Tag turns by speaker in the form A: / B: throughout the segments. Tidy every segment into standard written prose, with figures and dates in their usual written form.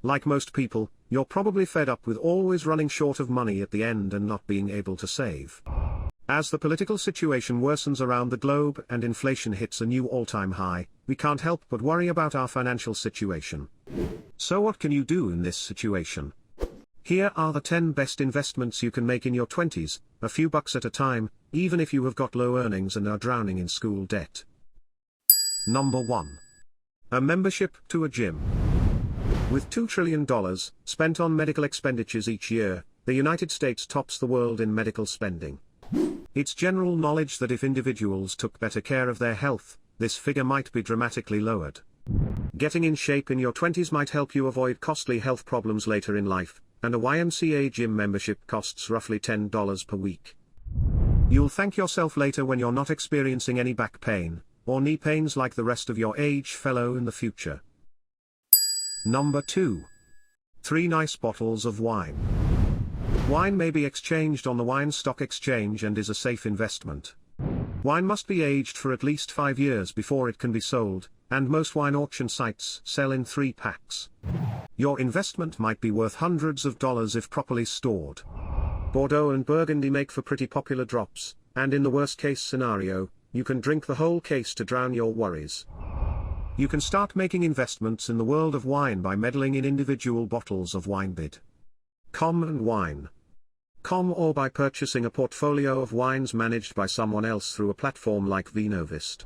A: Like most people, you're probably fed up with always running short of money at the end and not being able to save. As the political situation worsens around the globe and inflation hits a new all-time high, we can't help but worry about our financial situation. So what can you do in this situation? Here are the 10 best investments you can make in your 20s, a few bucks at a time, even if you have got low earnings and are drowning in school debt. Number 1. A membership to a gym. With $2 trillion spent on medical expenditures each year, the United States tops the world in medical spending. It's general knowledge that if individuals took better care of their health, this figure might be dramatically lowered. Getting in shape in your 20s might help you avoid costly health problems later in life, and a YMCA gym membership costs roughly $10 per week. You'll thank yourself later when you're not experiencing any back pain, or knee pains like the rest of your age fellow in the future. Number 2. 3 nice bottles of wine. Wine may be exchanged on the wine stock exchange and is a safe investment. Wine must be aged for at least 5 years before it can be sold, and most wine auction sites sell in 3 packs. Your investment might be worth hundreds of dollars if properly stored. Bordeaux and Burgundy make for pretty popular drops, and in the worst-case scenario, you can drink the whole case to drown your worries. You can start making investments in the world of wine by meddling in individual bottles of wine.com and wine.com, or by purchasing a portfolio of wines managed by someone else through a platform like Vinovist.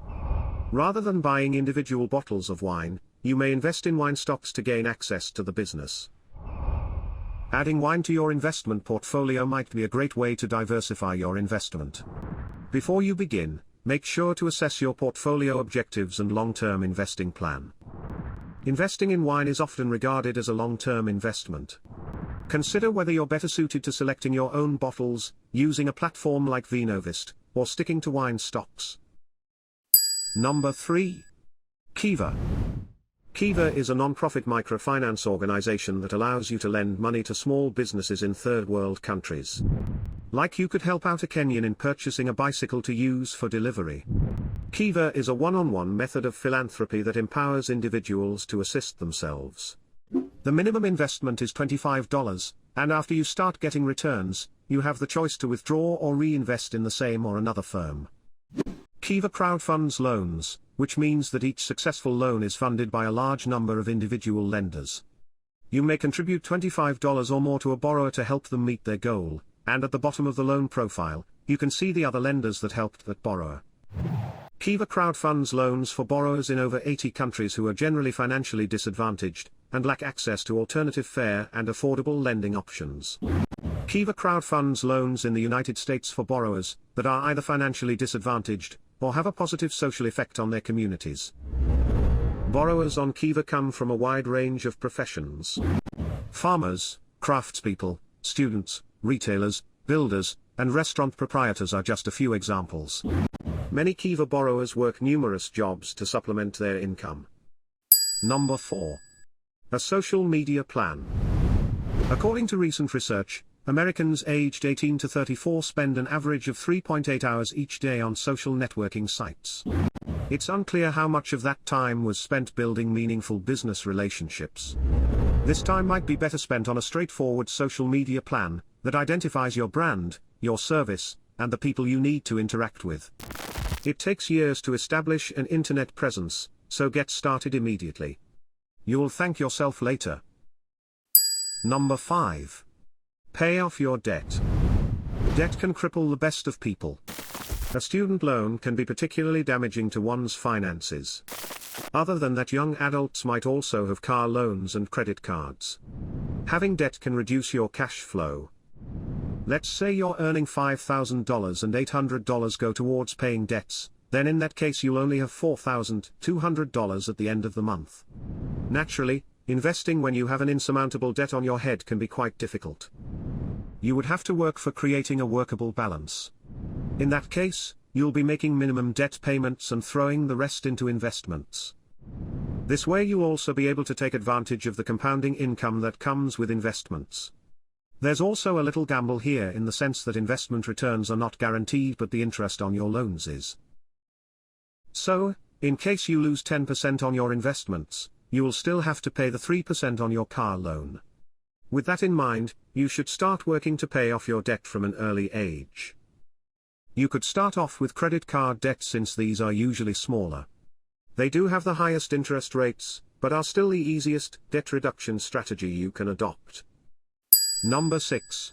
A: Rather than buying individual bottles of wine, you may invest in wine stocks to gain access to the business. Adding wine to your investment portfolio might be a great way to diversify your investment. Before you begin, make sure to assess your portfolio objectives and long-term investing plan. Investing in wine is often regarded as a long-term investment. Consider whether you're better suited to selecting your own bottles, using a platform like Vinovist, or sticking to wine stocks. Number 3. Kiva. Kiva is a non-profit microfinance organization that allows you to lend money to small businesses in third-world countries. Like you could help out a Kenyan in purchasing a bicycle to use for delivery. Kiva is a one-on-one method of philanthropy that empowers individuals to assist themselves. The minimum investment is $25, and after you start getting returns, you have the choice to withdraw or reinvest in the same or another firm. Kiva crowdfunds loans, which means that each successful loan is funded by a large number of individual lenders. You may contribute $25 or more to a borrower to help them meet their goal, and at the bottom of the loan profile, you can see the other lenders that helped that borrower. Kiva crowdfunds loans for borrowers in over 80 countries who are generally financially disadvantaged, and lack access to alternative fair and affordable lending options. Kiva crowdfunds loans in the United States for borrowers that are either financially disadvantaged, or have a positive social effect on their communities. Borrowers on Kiva come from a wide range of professions. Farmers, craftspeople, students, retailers, builders, and restaurant proprietors are just a few examples. Many Kiva borrowers work numerous jobs to supplement their income. Number 4. A social media plan. According to recent research, Americans aged 18 to 34 spend an average of 3.8 hours each day on social networking sites. It's unclear how much of that time was spent building meaningful business relationships. This time might be better spent on a straightforward social media plan that identifies your brand, your service, and the people you need to interact with. It takes years to establish an internet presence, so get started immediately. You'll thank yourself later. Number 5. Pay off your debt. Debt can cripple the best of people. A student loan can be particularly damaging to one's finances. Other than that, young adults might also have car loans and credit cards. Having debt can reduce your cash flow. Let's say you're earning $5,000 and $800 go towards paying debts, then in that case you'll only have $4,200 at the end of the month. Naturally, investing when you have an insurmountable debt on your head can be quite difficult. You would have to work for creating a workable balance. In that case, you'll be making minimum debt payments and throwing the rest into investments. This way you'll also be able to take advantage of the compounding income that comes with investments. There's also a little gamble here in the sense that investment returns are not guaranteed, but the interest on your loans is. So, in case you lose 10% on your investments, you will still have to pay the 3% on your car loan. With that in mind, you should start working to pay off your debt from an early age. You could start off with credit card debt since these are usually smaller. They do have the highest interest rates, but are still the easiest debt reduction strategy you can adopt. Number 6.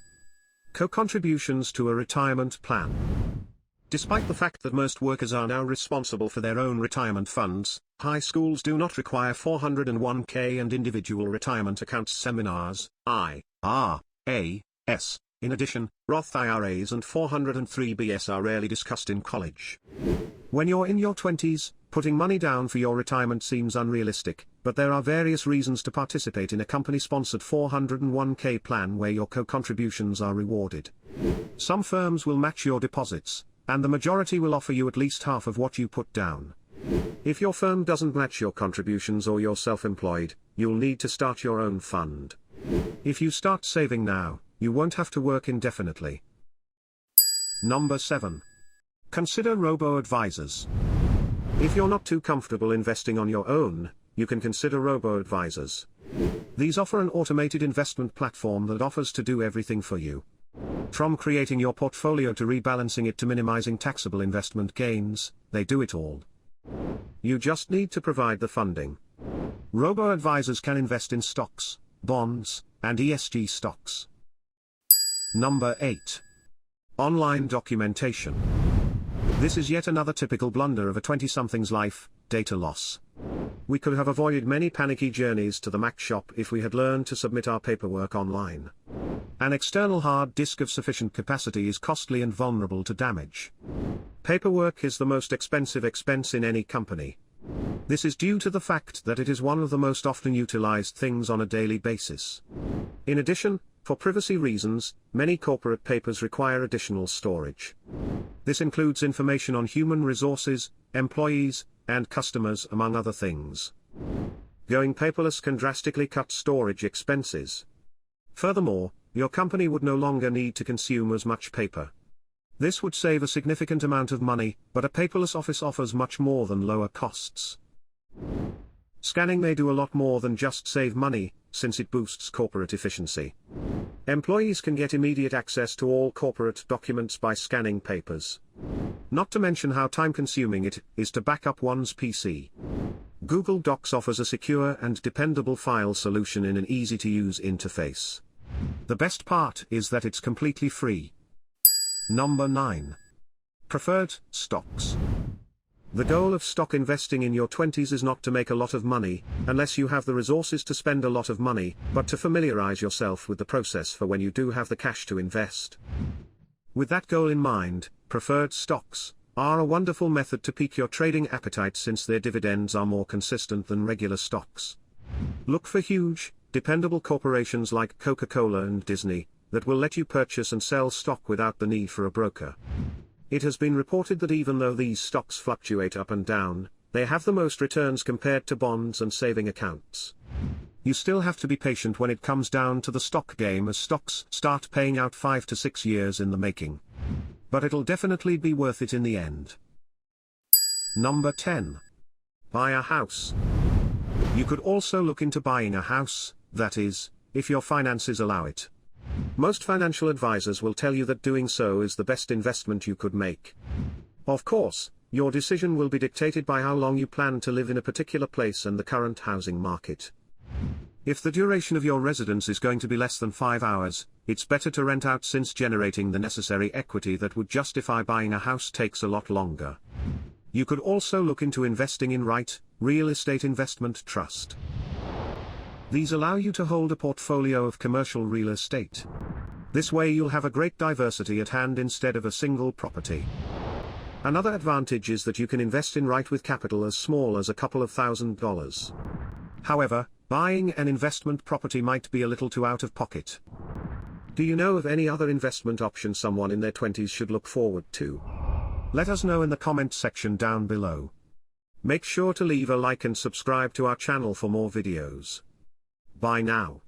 A: Co-contributions to a retirement plan. Despite the fact that most workers are now responsible for their own retirement funds, high schools do not require 401k and individual retirement accounts seminars, IRAs. In addition, Roth IRAs and 403bs are rarely discussed in college. When you're in your 20s, putting money down for your retirement seems unrealistic, but there are various reasons to participate in a company-sponsored 401k plan where your co-contributions are rewarded. Some firms will match your deposits, and the majority will offer you at least half of what you put down. If your firm doesn't match your contributions or you're self-employed, you'll need to start your own fund. If you start saving now, you won't have to work indefinitely. Number 7. Consider robo-advisors. If you're not too comfortable investing on your own, you can consider robo-advisors. These offer an automated investment platform that offers to do everything for you. From creating your portfolio to rebalancing it to minimizing taxable investment gains, they do it all. You just need to provide the funding. Robo-advisors can invest in stocks, bonds, and ESG stocks. Number 8. Online documentation. This is yet another typical blunder of a 20-something's life: data loss. We could have avoided many panicky journeys to the Mac shop if we had learned to submit our paperwork online. An external hard disk of sufficient capacity is costly and vulnerable to damage. Paperwork is the most expensive expense in any company. This is due to the fact that it is one of the most often utilized things on a daily basis. In addition, for privacy reasons, many corporate papers require additional storage. This includes information on human resources, employees, and customers, among other things. Going paperless can drastically cut storage expenses. Furthermore, your company would no longer need to consume as much paper. This would save a significant amount of money, but a paperless office offers much more than lower costs. Scanning may do a lot more than just save money, since it boosts corporate efficiency. Employees can get immediate access to all corporate documents by scanning papers. Not to mention how time-consuming it is to back up one's PC. Google Docs offers a secure and dependable file solution in an easy-to-use interface. The best part is that it's completely free. Number 9. Preferred stocks. The goal of stock investing in your 20s is not to make a lot of money, unless you have the resources to spend a lot of money, but to familiarize yourself with the process for when you do have the cash to invest. With that goal in mind, preferred stocks are a wonderful method to pique your trading appetite since their dividends are more consistent than regular stocks. Look for huge, dependable corporations like Coca-Cola and Disney that will let you purchase and sell stock without the need for a broker. It has been reported that even though these stocks fluctuate up and down, they have the most returns compared to bonds and saving accounts. You still have to be patient when it comes down to the stock game, as stocks start paying out 5 to 6 years in the making. But it'll definitely be worth it in the end. Number 10. Buy a house. You could also look into buying a house, that is, if your finances allow it. Most financial advisors will tell you that doing so is the best investment you could make. Of course, your decision will be dictated by how long you plan to live in a particular place and the current housing market. If the duration of your residence is going to be less than 5 hours, it's better to rent out, since generating the necessary equity that would justify buying a house takes a lot longer. You could also look into investing in real estate investment trust. These allow you to hold a portfolio of commercial real estate. This way you'll have a great diversity at hand instead of a single property. Another advantage is that you can invest in with capital as small as a couple of $1,000s. However, buying an investment property might be a little too out of pocket. Do you know of any other investment option someone in their 20s should look forward to? Let us know in the comment section down below. Make sure to leave a like and subscribe to our channel for more videos. Bye now.